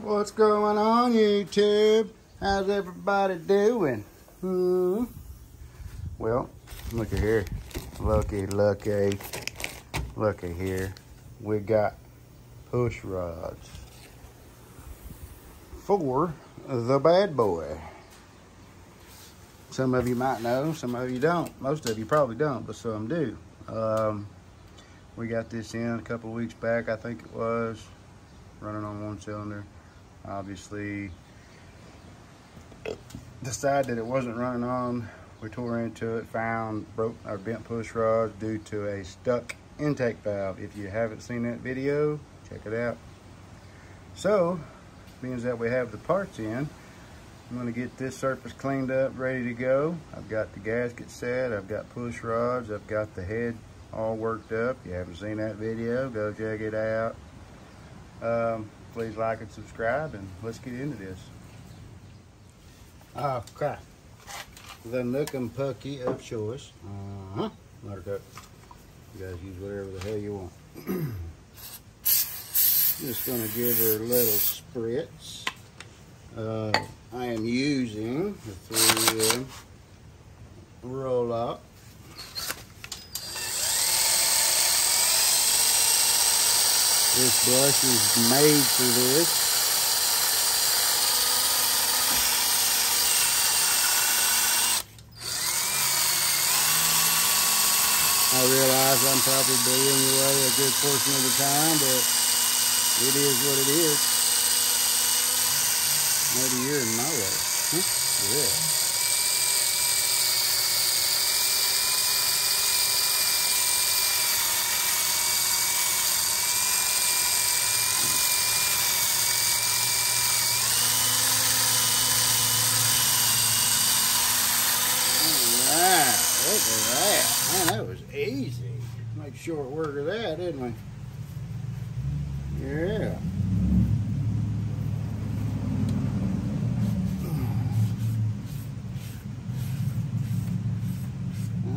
What's going on, YouTube? How's everybody doing? Well, look at here. Looky here. We got push rods for the bad boy. Some of you might know, some of you don't. Most of you probably don't, but some do. We got this in a couple weeks back, I think it was, running on one cylinder. Obviously, decided that it wasn't running on. We tore into it, broke our bent push rods due to a stuck intake valve. If you haven't seen that video, check it out. So, means that we have the parts in. I'm gonna get this surface cleaned up, ready to go. I've got the gasket set, I've got push rods, I've got the head all worked up. If you haven't seen that video, go check it out. Please like and subscribe, and let's get into this. Oh crap. The Nook and Pucky of choice. Buttercup. You guys use whatever the hell you want. Just gonna give her a little spritz. I am using the 3M roll up. This brush is made for this. I realize I'm probably in your way a good portion of the time, but it is what it is. Maybe you're in my way. Yeah. Look at that. Man, that was easy. Made short work of that, didn't we? Yeah.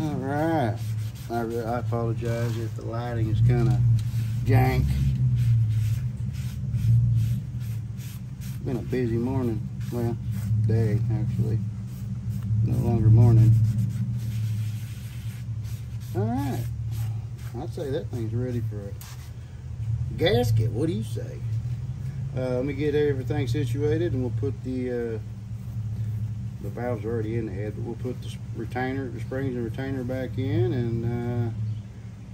All right. I apologize if the lighting is kind of jank. Been a busy morning. Well, day, actually. No longer morning. All right, I'd say that thing's ready for a gasket. What do you say? Let me get everything situated, and we'll put the valves are already in the head, but we'll put the retainer, the springs and retainer back in, and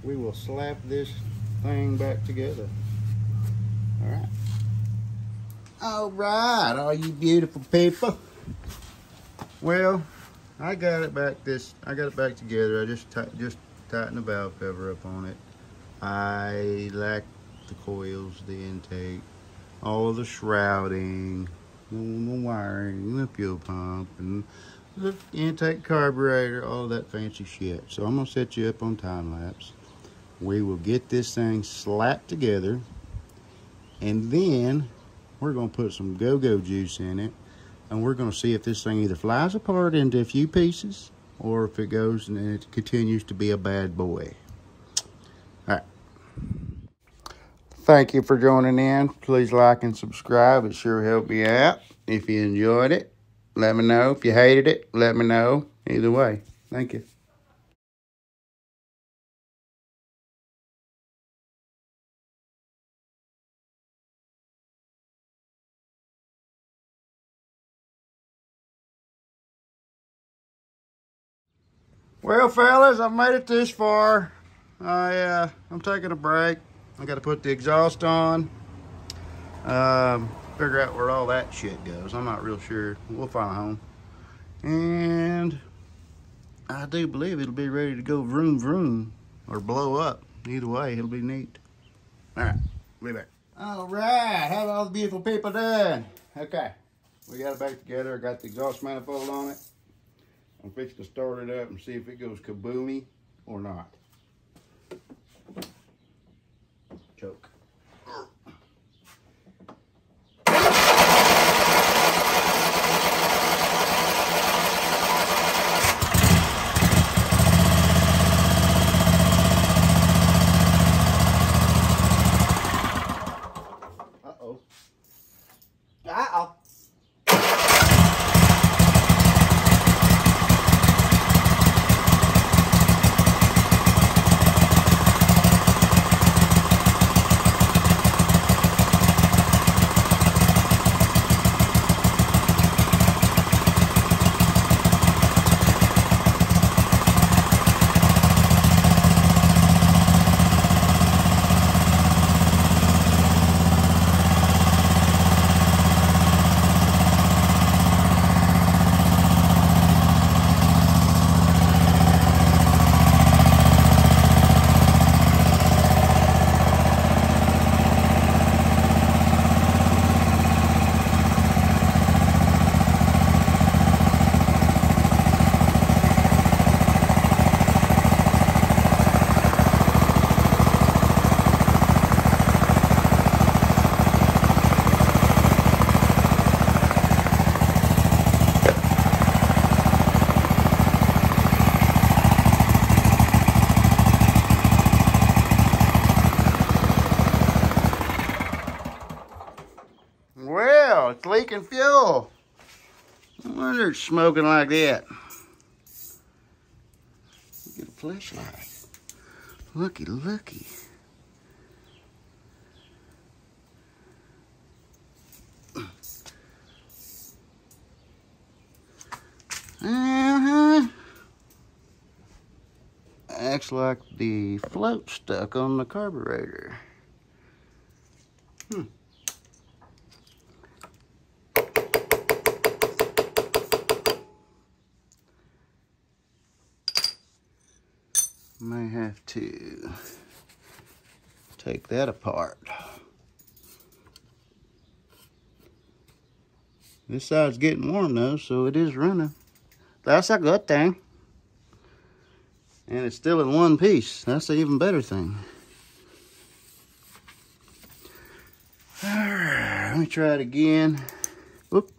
we will slap this thing back together. All right, all you beautiful people. Well, I got it back together. I just tightened the valve cover up on it. I lacked the coils, the intake, all the shrouding, the wiring, the fuel pump, and the intake carburetor, all that fancy shit. So I'm gonna set you up on time lapse. We will get this thing slapped together, and then we're gonna put some go-go juice in it. And we're going to see if this thing either flies apart into a few pieces, or if it goes and it continues to be a bad boy. All right. Thank you for joining in. Please like and subscribe. It sure helped me out. If you enjoyed it, let me know. If you hated it, let me know. Either way, thank you. Well, fellas, I've made it this far. I'm taking a break. I got to put the exhaust on. Figure out where all that shit goes. I'm not real sure. We'll find a home. And I do believe it'll be ready to go vroom vroom or blow up. Either way, it'll be neat. All right, be back. All right, how all the beautiful people doing? Okay, we got it back together. I got the exhaust manifold on it. I'm fixing to start it up and see if it goes kaboomy or not. Choke. Uh-oh. Well, it's leaking fuel. No wonder it's smoking like that. Get a flashlight. Looky, looky. Acts like the float stuck on the carburetor. May have to take that apart. This side's getting warm though, so it is running. That's a good thing. And it's still in one piece. That's the even better thing. All right, let me try it again. Whoop.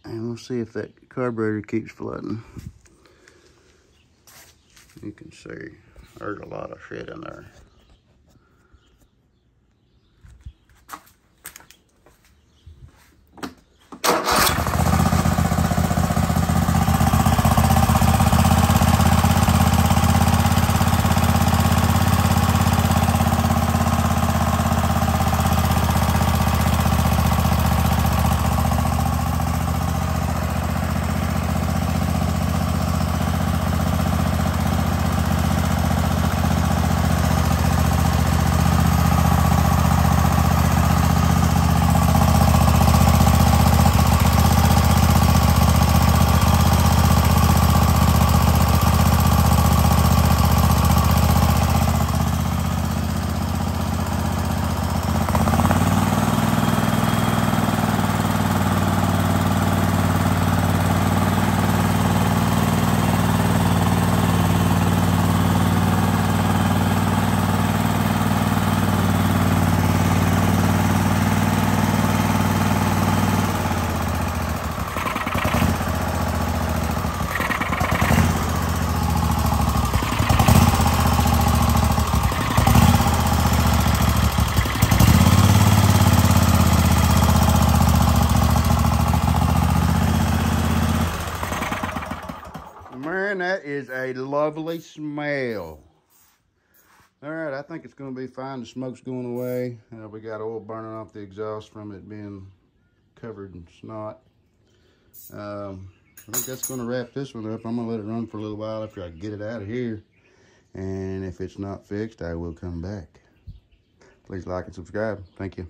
And we'll see if that carburetor keeps flooding. You can see there's a lot of shit in there. Man, that is a lovely smell. All right, I think it's going to be fine. The smoke's going away. We got oil burning off the exhaust from it being covered in snot. I think that's going to wrap this one up. I'm going to let it run for a little while after I get it out of here. And if it's not fixed, I will come back. Please like and subscribe. Thank you.